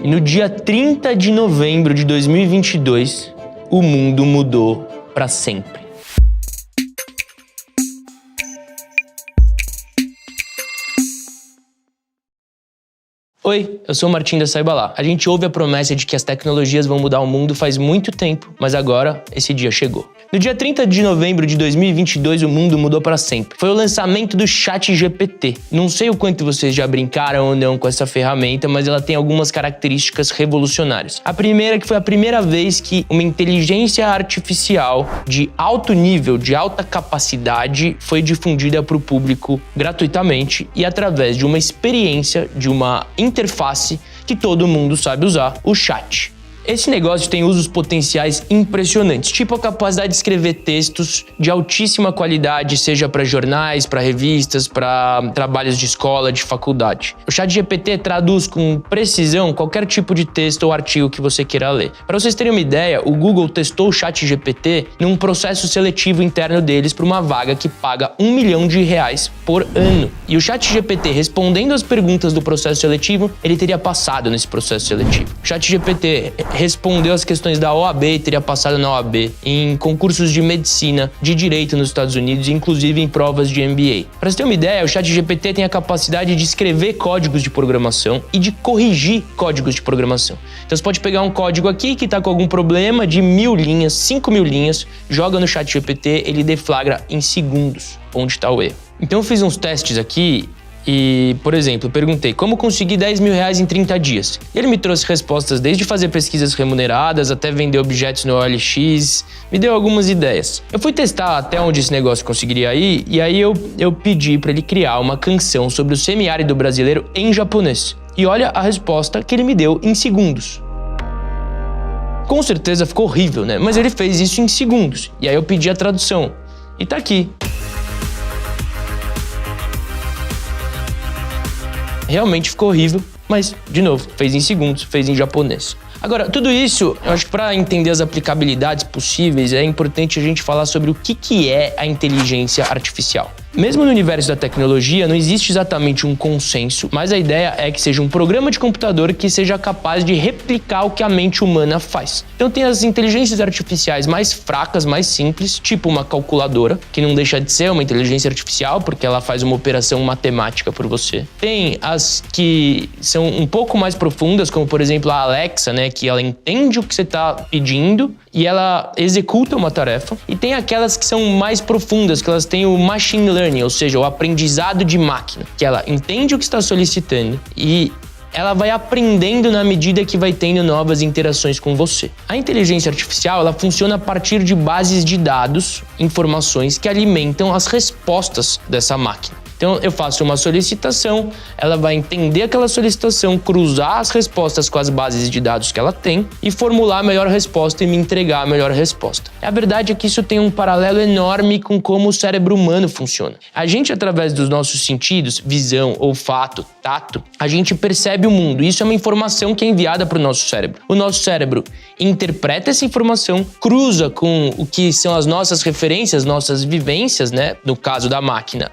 E no dia 30 de novembro de 2022, o mundo mudou para sempre. Oi, eu sou o Martim da Saiba Lá. A gente ouve a promessa de que as tecnologias vão mudar o mundo faz muito tempo, mas agora esse dia chegou. No dia 30 de novembro de 2022, o mundo mudou para sempre. Foi o lançamento do ChatGPT. Não sei o quanto vocês já brincaram ou não com essa ferramenta, mas ela tem algumas características revolucionárias. A primeira é que foi a primeira vez que uma inteligência artificial de alto nível, de alta capacidade, foi difundida para o público gratuitamente e através de uma experiência, de uma interface que todo mundo sabe usar, o chat. Esse negócio tem usos potenciais impressionantes, tipo a capacidade de escrever textos de altíssima qualidade, seja para jornais, para revistas, para trabalhos de escola, de faculdade. O ChatGPT traduz com precisão qualquer tipo de texto ou artigo que você queira ler. Para vocês terem uma ideia, o Google testou o ChatGPT num processo seletivo interno deles para uma vaga que paga R$1 milhão por ano. E o ChatGPT, respondendo as perguntas do processo seletivo, ele teria passado nesse processo seletivo. O ChatGPT respondeu as questões da OAB e teria passado na OAB, em concursos de medicina, de direito nos Estados Unidos, inclusive em provas de MBA. Para você ter uma ideia, o ChatGPT tem a capacidade de escrever códigos de programação e de corrigir códigos de programação. Então você pode pegar um código aqui que está com algum problema de 1000 linhas, 5000 linhas, joga no ChatGPT, ele deflagra em segundos onde está o erro. Então eu fiz uns testes aqui e, por exemplo, perguntei como conseguir R$10 mil em 30 dias. Ele me trouxe respostas desde fazer pesquisas remuneradas até vender objetos no OLX, me deu algumas ideias. Eu fui testar até onde esse negócio conseguiria ir e aí eu pedi para ele criar uma canção sobre o semiárido brasileiro em japonês. E olha a resposta que ele me deu em segundos. Com certeza ficou horrível, né? Mas ele fez isso em segundos. E aí eu pedi a tradução. E tá aqui. Realmente ficou horrível, mas, de novo, fez em segundos, fez em japonês. Agora, tudo isso, eu acho que para entender as aplicabilidades possíveis, é importante a gente falar sobre o que é a inteligência artificial. Mesmo no universo da tecnologia, não existe exatamente um consenso, mas a ideia é que seja um programa de computador que seja capaz de replicar o que a mente humana faz. Então tem as inteligências artificiais mais fracas, mais simples, tipo uma calculadora, que não deixa de ser uma inteligência artificial, porque ela faz uma operação matemática por você. Tem as que são um pouco mais profundas, como por exemplo a Alexa, né, que ela entende o que você está pedindo e ela executa uma tarefa. E tem aquelas que são mais profundas, que elas têm o machine learning, ou seja, o aprendizado de máquina, que ela entende o que está solicitando e ela vai aprendendo na medida que vai tendo novas interações com você. A inteligência artificial, ela funciona a partir de bases de dados, informações que alimentam as respostas dessa máquina. Então eu faço uma solicitação, ela vai entender aquela solicitação, cruzar as respostas com as bases de dados que ela tem e formular a melhor resposta e me entregar a melhor resposta. A verdade é que isso tem um paralelo enorme com como o cérebro humano funciona. A gente, através dos nossos sentidos, visão, olfato, tato, a gente percebe o mundo. Isso é uma informação que é enviada para o nosso cérebro. O nosso cérebro interpreta essa informação, cruza com o que são as nossas referências, nossas vivências, né? No caso da máquina,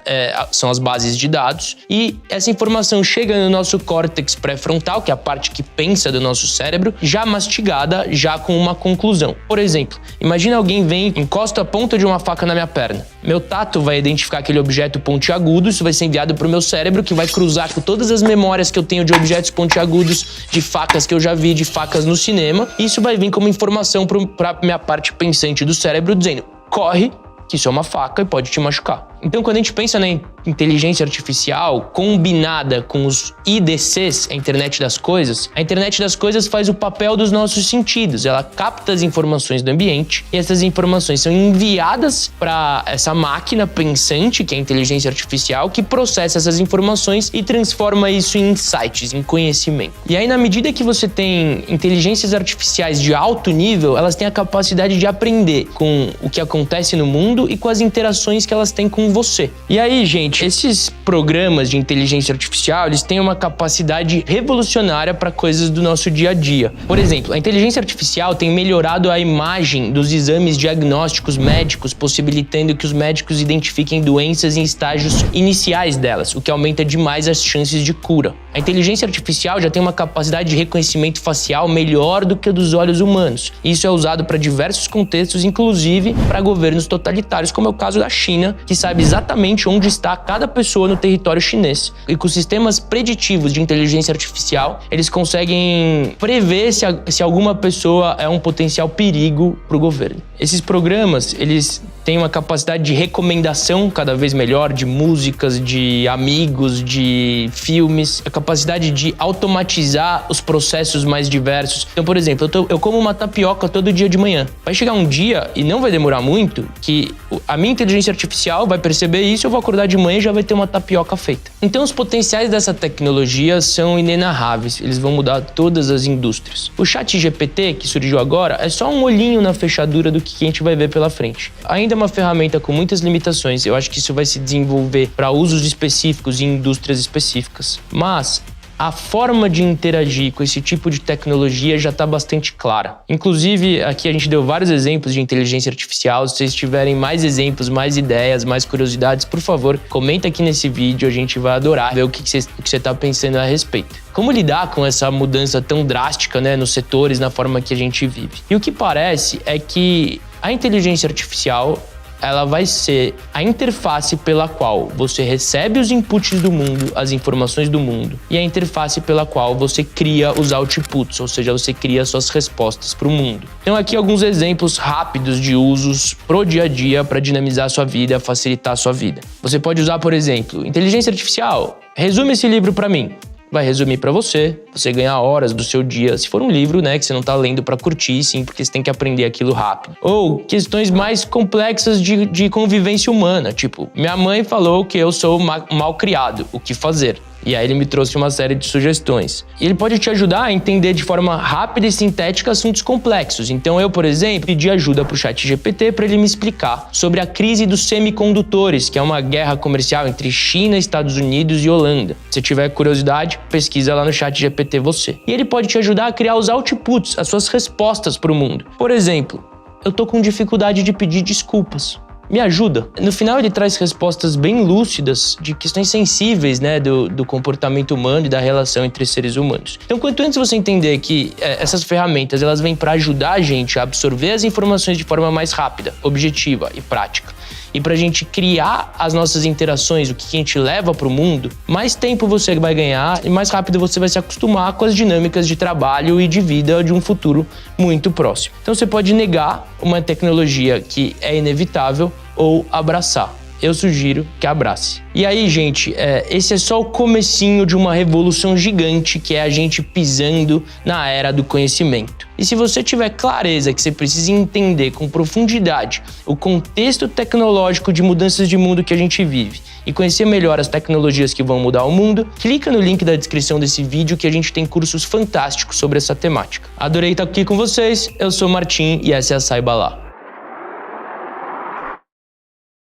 são as bases de dados, e essa informação chega no nosso córtex pré-frontal, que é a parte que pensa do nosso cérebro, já mastigada, já com uma conclusão. Por exemplo, imagina alguém vem, encosta a ponta de uma faca na minha perna. Meu tato vai identificar aquele objeto pontiagudo, isso vai ser enviado para o meu cérebro, que vai cruzar com todas as memórias que eu tenho de objetos pontiagudos, de facas que eu já vi, de facas no cinema, e isso vai vir como informação para minha parte pensante do cérebro, dizendo: corre, que isso é uma faca e pode te machucar. Então, quando a gente pensa na inteligência artificial combinada com os IDCs, a internet das coisas faz o papel dos nossos sentidos. Ela capta as informações do ambiente e essas informações são enviadas para essa máquina pensante, que é a inteligência artificial, que processa essas informações e transforma isso em insights, em conhecimento. E aí, na medida que você tem inteligências artificiais de alto nível, elas têm a capacidade de aprender com o que acontece no mundo e com as interações que elas têm com você. E aí, gente, esses programas de inteligência artificial, eles têm uma capacidade revolucionária para coisas do nosso dia a dia. Por exemplo, a inteligência artificial tem melhorado a imagem dos exames diagnósticos médicos, possibilitando que os médicos identifiquem doenças em estágios iniciais delas, o que aumenta demais as chances de cura. A inteligência artificial já tem uma capacidade de reconhecimento facial melhor do que a dos olhos humanos. Isso é usado para diversos contextos, inclusive para governos totalitários, como é o caso da China, que sabe exatamente onde está cada pessoa no território chinês. E com sistemas preditivos de inteligência artificial, eles conseguem prever se alguma pessoa é um potencial perigo para o governo. Esses programas, eles têm uma capacidade de recomendação cada vez melhor de músicas, de amigos, de filmes, a capacidade de automatizar os processos mais diversos. Então, por exemplo, eu como uma tapioca todo dia de manhã. Vai chegar um dia, e não vai demorar muito, que a minha inteligência artificial vai perceber isso, eu vou acordar de manhã e já vai ter uma tapioca feita. Então, os potenciais dessa tecnologia são inenarráveis, eles vão mudar todas as indústrias. O ChatGPT, que surgiu agora, é só um olhinho na fechadura do que a gente vai ver pela frente. Ainda é uma ferramenta com muitas limitações, eu acho que isso vai se desenvolver para usos específicos em indústrias específicas. Mas a forma de interagir com esse tipo de tecnologia já está bastante clara. Inclusive, aqui a gente deu vários exemplos de inteligência artificial. Se vocês tiverem mais exemplos, mais ideias, mais curiosidades, por favor, comenta aqui nesse vídeo, a gente vai adorar ver o que você está pensando a respeito. Como lidar com essa mudança tão drástica, né, nos setores, na forma que a gente vive? E o que parece é que a inteligência artificial, ela vai ser a interface pela qual você recebe os inputs do mundo, as informações do mundo, e a interface pela qual você cria os outputs, ou seja, você cria suas respostas para o mundo. Então aqui alguns exemplos rápidos de usos pro dia a dia para dinamizar a sua vida, facilitar a sua vida. Você pode usar, por exemplo, inteligência artificial. Resume esse livro para mim. Vai resumir para você ganhar horas do seu dia, se for um livro, né, que você não tá lendo para curtir, sim, porque você tem que aprender aquilo rápido. Ou questões mais complexas de convivência humana, tipo, minha mãe falou que eu sou mal criado, o que fazer? E aí ele me trouxe uma série de sugestões. E ele pode te ajudar a entender de forma rápida e sintética assuntos complexos. Então eu, por exemplo, pedi ajuda pro ChatGPT para ele me explicar sobre a crise dos semicondutores, que é uma guerra comercial entre China, Estados Unidos e Holanda. Se tiver curiosidade, pesquisa lá no ChatGPT você. E ele pode te ajudar a criar os outputs, as suas respostas para o mundo. Por exemplo, eu tô com dificuldade de pedir desculpas. Me ajuda. No final ele traz respostas bem lúcidas de questões sensíveis, né, do comportamento humano e da relação entre seres humanos. Então, quanto antes você entender que essas ferramentas elas vêm para ajudar a gente a absorver as informações de forma mais rápida, objetiva e prática, e para a gente criar as nossas interações, o que a gente leva para o mundo, mais tempo você vai ganhar e mais rápido você vai se acostumar com as dinâmicas de trabalho e de vida de um futuro muito próximo. Então você pode negar uma tecnologia que é inevitável ou abraçar. Eu sugiro que abrace. E aí, gente, esse é só o comecinho de uma revolução gigante que é a gente pisando na era do conhecimento. E se você tiver clareza que você precisa entender com profundidade o contexto tecnológico de mudanças de mundo que a gente vive e conhecer melhor as tecnologias que vão mudar o mundo, clica no link da descrição desse vídeo que a gente tem cursos fantásticos sobre essa temática. Adorei estar aqui com vocês, eu sou o Martim e essa é a Saiba Lá.